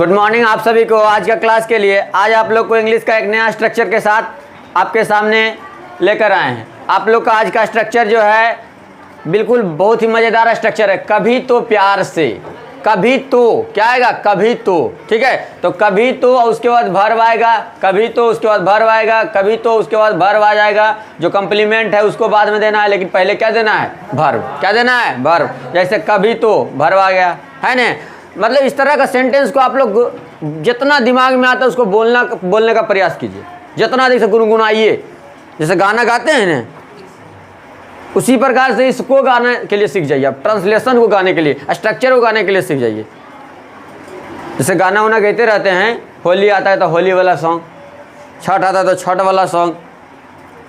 Good morning आप सभी को। आज का क्लास के लिए आज आप लोग को इंग्लिश का एक नया स्ट्रक्चर के साथ आपके सामने लेकर आए हैं। आप लोग का आज का स्ट्रक्चर जो है बिल्कुल बहुत ही मज़ेदार स्ट्रक्चर है। कभी तो प्यार से, कभी तो क्या आएगा, कभी तो, ठीक है। तो कभी तो और उसके बाद वर्ब आएगा, कभी तो उसके बाद वर्ब आएगा, कभी तो उसके बाद वर्ब आ जाएगा। जो कम्प्लीमेंट है उसको बाद में देना है, लेकिन पहले क्या देना है, वर्ब। क्या देना है, वर्ब। जैसे कभी तो वर्ब आ गया, है ना। मतलब इस तरह का सेंटेंस को आप लोग जितना दिमाग में आता है उसको बोलने का प्रयास कीजिए, जितना अधिक से गुनगुनाइए। जैसे गाना गाते हैं ना, उसी प्रकार से इसको गाने के लिए सीख जाइए। आप ट्रांसलेशन को गाने के लिए, स्ट्रक्चर को गाने के लिए सीख जाइए। जैसे गाना वाना गाते रहते हैं, होली आता है तो होली वाला सॉन्ग, छठ आता है तो छठ वाला सॉन्ग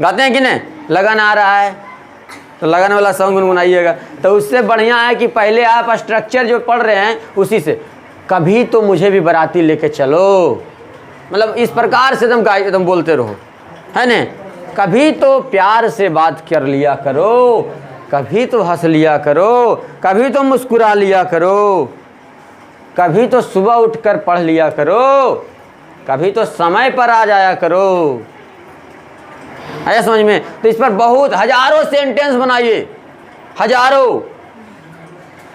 गाते हैं कि नहीं। लगन आ रहा है तो लगन वाला सॉन्ग गुनगुनाइएगा। तो उससे बढ़िया है कि पहले आप स्ट्रक्चर जो पढ़ रहे हैं उसी से, कभी तो मुझे भी बाराती लेके चलो, मतलब इस प्रकार से तुम बोलते रहो, है ना। कभी तो प्यार से बात कर लिया करो, कभी तो हंस लिया करो, कभी तो मुस्कुरा लिया करो, कभी तो सुबह उठकर पढ़ लिया करो, कभी तो समय पर आ जाया करो। आया समझ में। तो इस पर बहुत हजारों सेंटेंस बनाइए, हजारों।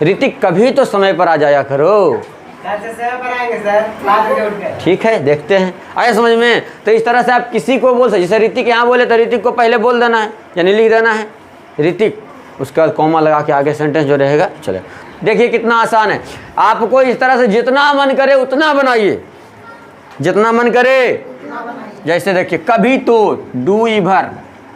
ऋतिक कभी तो समय पर आ जाया करो। ठीक है, देखते हैं आया समझ में। तो इस तरह से आप किसी को बोल सकते। जैसे ऋतिक यहाँ बोले तो ऋतिक को पहले बोल देना है, यानी लिख देना है ऋतिक, उसके बाद कॉमा लगा के आगे सेंटेंस जो रहेगा चले। देखिए कितना आसान है। आपको इस तरह से जितना मन करे उतना बनाइए, जितना मन करे। जैसे देखिए कभी तो डू इवर,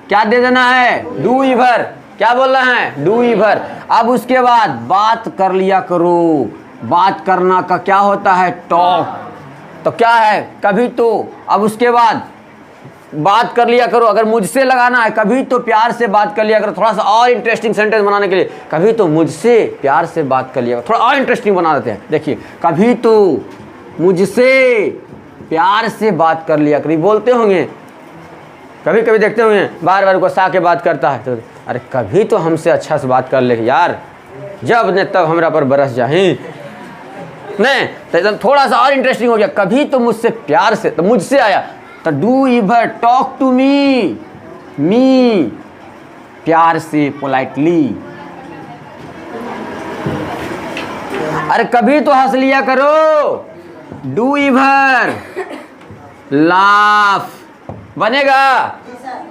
क्या दे देना है, डू इवर। क्या बोल रहे हैं, डू इवर। अब उसके बाद बात कर लिया करो। बात करना का क्या होता है, टॉक। तो क्या है, कभी तो। अब उसके बाद बात कर लिया करो। अगर मुझसे लगाना है, कभी तो प्यार से बात कर लिया करो। थोड़ा सा और इंटरेस्टिंग सेंटेंस बनाने के लिए, कभी तो मुझसे प्यार से बात कर लिया करो। थोड़ा और इंटरेस्टिंग बना देते हैं। देखिए कभी तो मुझसे प्यार से बात कर लिया करो। बोलते होंगे कभी कभी, देखते होंगे बार बार को सा के बात करता है, तो अरे कभी तो हमसे अच्छा से बात कर ले यार, जब ने तब हमरा पर बरस जाए नहीं। तो एकदम थोड़ा सा और इंटरेस्टिंग हो गया। कभी तो मुझसे प्यार से, तो मुझसे आया तो do ever, talk to me प्यार से, पोलाइटली। अरे कभी तो हंस लिया करो, डू इवर, लाफ बनेगा।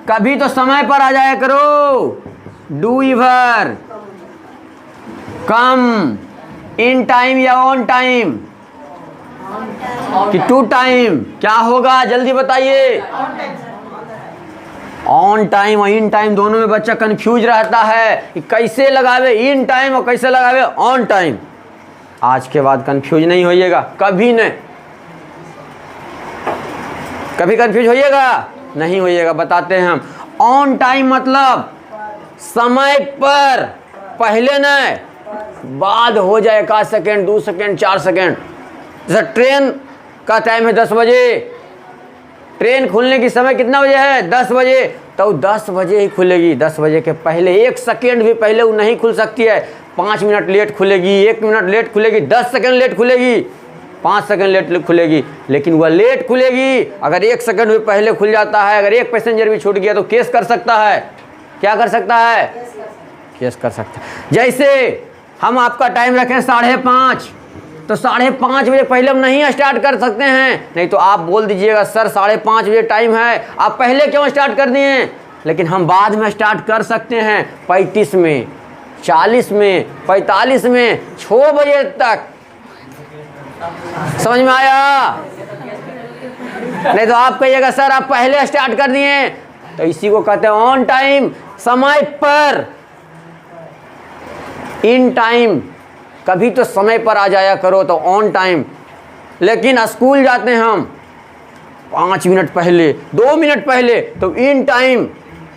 कभी तो समय पर आ जाया करो, डू इवर, कम इन टाइम या ऑन टाइम कि टू टाइम। क्या होगा जल्दी बताइए। ऑन टाइम और इन टाइम दोनों में बच्चा कंफ्यूज रहता है कि कैसे लगावे इन टाइम और कैसे लगावे ऑन टाइम। आज के बाद कंफ्यूज नहीं होइएगा, कभी नहीं, कभी कंफ्यूज होइएगा नहीं होइएगा। बताते हैं हम। ऑन टाइम मतलब समय पर, पहले नहीं, बाद हो जाए 1 सेकेंड 2 सेकेंड 4 सेकेंड। जैसे ट्रेन का टाइम है 10 बजे, ट्रेन खुलने की समय कितना बजे है, 10 बजे, तो 10 बजे ही खुलेगी। 10 बजे के पहले 1 सेकेंड भी पहले वो नहीं खुल सकती है। 5 मिनट लेट खुलेगी, 1 मिनट लेट खुलेगी, 10 सेकेंड लेट खुलेगी, 5 सेकेंड लेट खुलेगी, लेकिन वह लेट खुलेगी। अगर 1 सेकेंड भी पहले खुल जाता है, अगर एक पैसेंजर भी छूट गया तो केस कर सकता है। क्या कर सकता है, केस कर सकता है। जैसे हम आपका टाइम रखें 5:30, तो 5:30 बजे पहले हम नहीं स्टार्ट कर सकते हैं। नहीं तो आप बोल दीजिएगा सर 5:30 बजे टाइम है, आप पहले क्यों स्टार्ट कर दिए। लेकिन हम बाद में स्टार्ट कर सकते हैं, 35 में, 40 में, 45 में, 6 बजे तक। समझ में आया। नहीं तो आप कहिएगा सर आप पहले स्टार्ट कर दिए, तो इसी को कहते हैं ऑन टाइम, समय पर। इन टाइम, कभी तो समय पर आ जाया करो, तो ऑन टाइम। लेकिन स्कूल जाते हैं हम 5 मिनट पहले, 2 मिनट पहले, तो इन टाइम।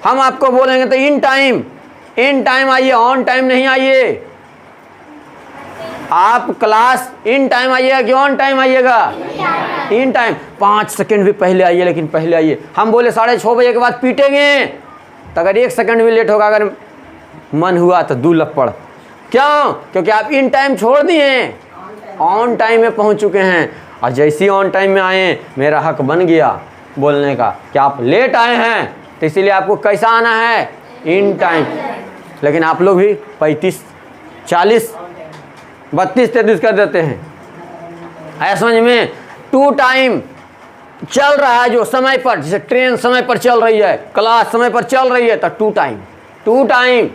हम आपको बोलेंगे तो इन टाइम, इन टाइम आइए, ऑन टाइम नहीं आइए। आप क्लास इन टाइम आइएगा कि ऑन टाइम आइएगा, इन टाइम। 5 सेकेंड भी पहले आइए, लेकिन पहले आइए। हम बोले 6:30 बजे के बाद पीटेंगे, तो अगर 1 सेकेंड भी लेट होगा, अगर मन हुआ तो 2 लपड़। क्यों? क्योंकि आप इन टाइम छोड़ दिए, ऑन टाइम में पहुंच चुके हैं। और जैसे ही ऑन टाइम में आए मेरा हक बन गया बोलने का कि आप लेट आए हैं, तो इसीलिए आपको कैसा आना है, इन टाइम। लेकिन आप लोग भी 35, 40, 32, 33 कर देते हैं। आया समझ में? टू टाइम चल रहा है जो समय पर, जैसे ट्रेन समय पर चल रही है, क्लास समय पर चल रही है, तो टू टाइम, टू टाइम।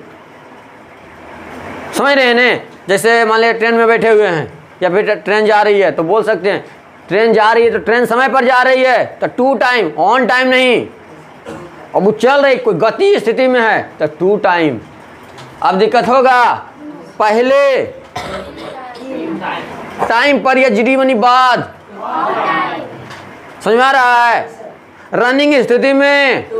समझ रहे हैं ने? जैसे मान लिया ट्रेन में बैठे हुए हैं या फिर ट्रेन जा रही है तो बोल सकते हैं ट्रेन जा रही है तो ट्रेन समय पर जा रही है, तो टू टाइम, ऑन टाइम नहीं। और वो चल रही, कोई गति स्थिति में है तो टू टाइम। अब दिक्कत होगा, पहले टाइम पर या जीडी बनी बाद, समझ में आ रहा है? रनिंग स्थिति में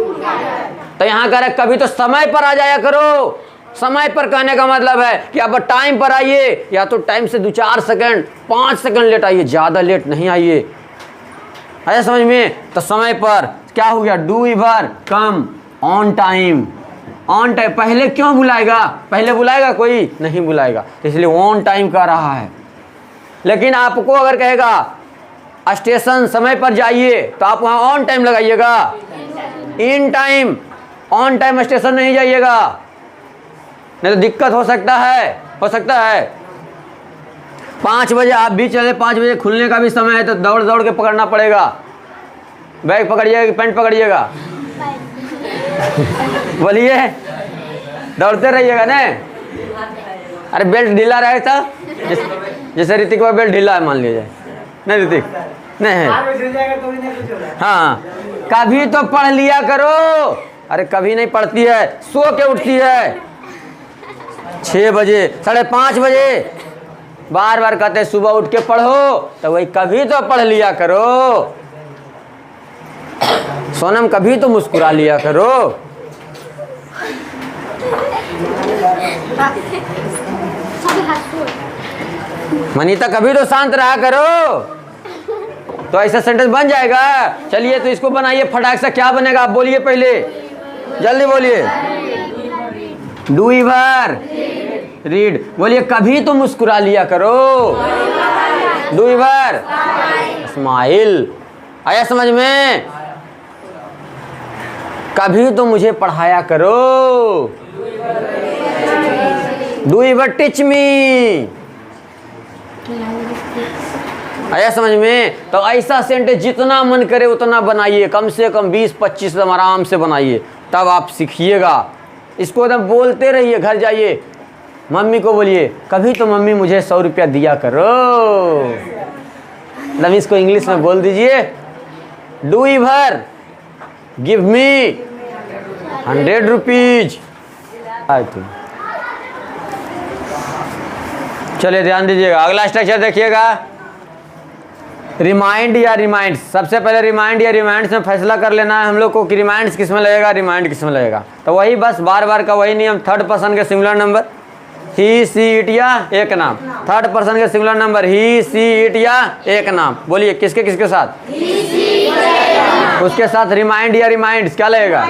तो यहाँ कह रहे कभी तो समय पर आ जाया करो। समय पर कहने का मतलब है कि अब टाइम पर आइए, या तो टाइम से 2-4 सेकंड 5 सेकंड लेट आइए, ज़्यादा लेट नहीं आइए। आया समझ में? तो समय पर क्या हो गया, do इवर come on time. On time पहले क्यों बुलाएगा, पहले बुलाएगा कोई नहीं बुलाएगा, तो इसलिए ऑन टाइम कह रहा है। लेकिन आपको अगर कहेगा स्टेशन समय पर जाइए तो आप वहाँ ऑन टाइम लगाइएगा, in time. On time station नहीं जाइएगा, नहीं तो दिक्कत हो सकता है, हो सकता है 5 बजे आप भी चले, 5 बजे खुलने का भी समय है तो दौड़ दौड़ के पकड़ना पड़ेगा। बैग पकड़िएगा कि पैंट पकड़िएगा? बोलिए, दौड़ते रहिएगा ना। अरे बेल्ट ढीला रहे था, जैसे ऋतिक का बेल्ट ढीला है मान लीजिए, नहीं ऋतिक नहीं है, हाँ कभी तो पढ़ लिया करो। अरे कभी नहीं पढ़ती है, सो के उठती है 6 बजे, 5:30 बजे, बार बार कहते हैं सुबह उठ के पढ़ो, तो वही कभी तो पढ़ लिया करो। सोनम कभी तो मुस्कुरा लिया करो। मनीता कभी तो शांत रहा करो। तो ऐसा सेंटेंस बन जाएगा। चलिए तो इसको बनाइए फटाक से, क्या बनेगा आप बोलिए, पहले जल्दी बोलिए। डू इवर रीड, बोलिए कभी तो मुस्कुरा लिया करो। Do इवर smile. आया समझ में? कभी तो मुझे पढ़ाया करो। Do इवर teach me. आया समझ में? तो ऐसा सेंटेंस जितना मन करे उतना बनाइए, कम से कम 20-25 एकदम आराम से बनाइए, तब आप सीखिएगा। इसको एकदम बोलते रहिए, घर जाइए मम्मी को बोलिए कभी तो मम्मी मुझे 100 रुपया दिया करो। मतलब इसको इंग्लिश में बोल दीजिए, डू इवर गिव मी 100 रुपीज। चलिए ध्यान दीजिएगा, अगला स्ट्रक्चर देखिएगा, रिमाइंड या रिमाइंड्स। सबसे पहले रिमाइंड या रिमाइंड्स में फैसला कर लेना है हम लोग को कि रिमाइंड्स किस में लगेगा, रिमाइंड किस में लगेगा। तो वही बस बार बार का वही नियम, थर्ड पर्सन के singular number he see it या एक नाम। थर्ड पर्सन के singular number he see it या एक नाम। बोलिए किसके किसके साथ, उसके साथ रिमाइंड या रिमाइंड्स क्या लगेगा,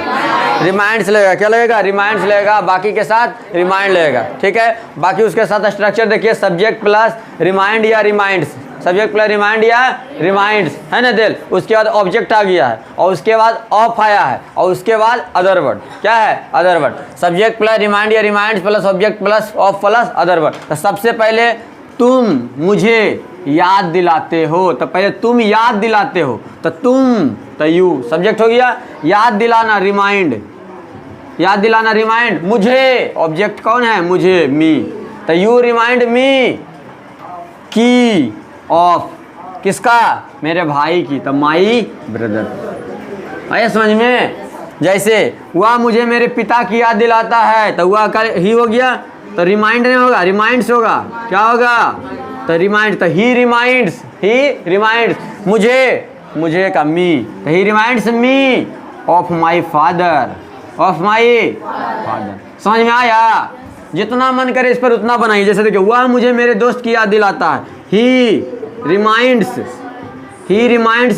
रिमाइंड्स लगेगा। क्या लगेगा, रिमाइंड्स लगेगा। बाकी के साथ रिमाइंड लगेगा, ठीक है। बाकी उसके साथ स्ट्रक्चर देखिए, सब्जेक्ट प्लस रिमाइंड या रिमाइंड्स, सब्जेक्ट प्लस रिमाइंड या रिमाइंड्स है ना दिल। उसके बाद ऑब्जेक्ट आ गया है और उसके बाद ऑफ आया है और उसके बाद अदर वर्ड। क्या है, other word. Subject plus remind या reminds plus object plus of plus other word. तो सबसे पहले तुम मुझे याद दिलाते हो, तो पहले तुम याद दिलाते हो, तो तुम तो यू सब्जेक्ट हो गया। याद दिलाना रिमाइंड, याद दिलाना रिमाइंड। मुझे ऑब्जेक्ट कौन है, मुझे मी, तो यू रिमाइंड मी की ऑफ किसका, मेरे भाई की, तो माई ब्रदर। आया समझ में? जैसे वह मुझे मेरे पिता की याद दिलाता है, तो वह का ही हो गया, तो रिमाइंड नहीं होगा, रिमाइंड्स होगा। क्या होगा, तो रिमाइंड, तो ही रिमाइंड्स, ही रिमाइंड्स मुझे, मुझे का मी, तो he reminds me of my father, of my father. समझ में आया? जितना मन करे इस पर उतना बनाइए। जैसे देखिए, वह मुझे मेरे दोस्त की याद दिलाता है, he reminds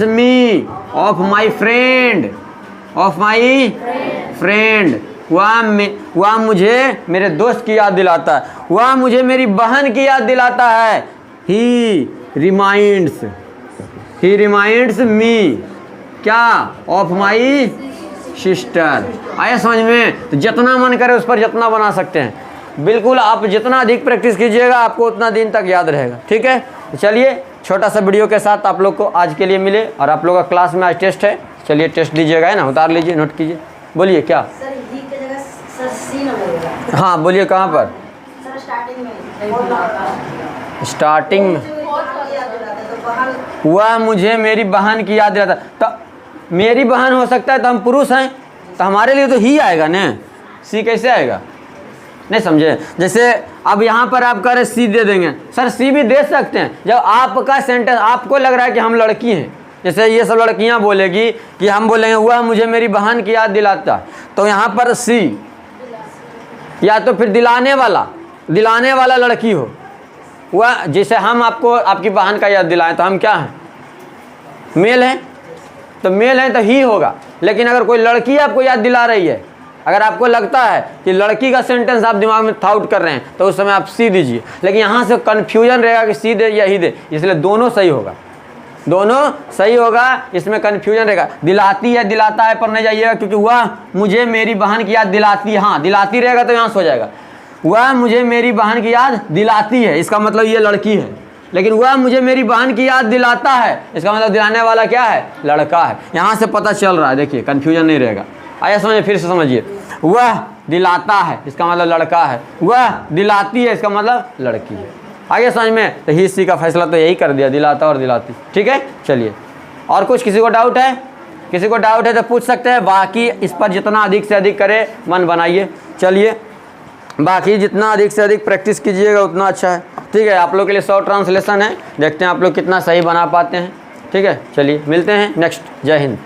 me of my friend, of my friend. वह मुझे मेरे दोस्त की याद दिलाता है। वह मुझे मेरी बहन की याद दिलाता है, ही रिमाइंड्स ही रिमाइंड्स मी क्या ऑफ माई सिस्टर। आया समझ में? तो जितना मन करे उस पर जितना बना सकते हैं। बिल्कुल आप जितना अधिक प्रैक्टिस कीजिएगा आपको उतना दिन तक याद रहेगा। ठीक है, तो चलिए छोटा सा वीडियो के साथ आप लोग को आज के लिए मिले। और आप लोग का क्लास में आज टेस्ट है, चलिए टेस्ट दीजिएगा, है ना, उतार लीजिए, नोट कीजिए। बोलिए क्या सर ही की जगह सर सी ना लगेगा। हाँ बोलिए कहाँ पर? सर स्टार्टिंग में स्टार्टिंग में याद दिलाता है, तो बाहर वह मुझे मेरी बहन की याद दिलाता। तो मेरी बहन हो सकता है, तो हम पुरुष हैं तो हमारे लिए तो ही आएगा ना, सी कैसे आएगा? नहीं समझे? जैसे अब यहाँ पर आप कह रहे सी दे देंगे, सर सी भी दे सकते हैं। जब आपका सेंटेंस आपको लग रहा है कि हम लड़की हैं, जैसे ये सब लड़कियाँ बोलेगी कि हम बोलेंगे वह मुझे मेरी बहन की याद दिलाता, तो यहाँ पर सी, या तो फिर दिलाने वाला लड़की हो, वह जैसे हम आपको आपकी बहन का याद दिलाएं तो हम क्या हैं? मेल हैं, तो मेल हैं तो ही होगा। लेकिन अगर कोई लड़की आपको याद दिला रही है, अगर आपको लगता है कि लड़की का सेंटेंस आप दिमाग में थाउट कर रहे हैं, तो उस समय आप सी दीजिए। लेकिन यहाँ से कन्फ्यूजन रहेगा कि सी दे या ही दे, इसलिए दोनों सही होगा, दोनों सही होगा। इसमें कन्फ्यूजन रहेगा, दिलाती है दिलाता है पर नहीं जाइएगा, क्योंकि वह मुझे मेरी बहन की याद दिलाती है, हाँ दिलाती रहेगा तो यहाँ से हो जाएगा। वह मुझे मेरी बहन की याद दिलाती है, इसका मतलब ये लड़की है। लेकिन वह मुझे मेरी बहन की याद दिलाता है, इसका मतलब दिलाने वाला क्या है? लड़का है। यहाँ से पता चल रहा है, देखिए कन्फ्यूजन नहीं रहेगा। आइए समझिए, फिर से समझिए। वह दिलाता है इसका मतलब लड़का है, वह दिलाती है इसका मतलब लड़की है। आगे समझ में? तो ही सी का फैसला तो यही कर दिया, दिलाता और दिलाती। ठीक है, चलिए और कुछ किसी को डाउट है? किसी को डाउट है तो पूछ सकते हैं। बाकी इस पर जितना अधिक से अधिक करे मन बनाइए। चलिए बाकी जितना अधिक से अधिक प्रैक्टिस कीजिएगा उतना अच्छा है। ठीक है, आप लोग के लिए शॉर्ट ट्रांसलेशन है, देखते हैं आप लोग कितना सही बना पाते हैं। ठीक है, चलिए मिलते हैं नेक्स्ट। जय हिंद।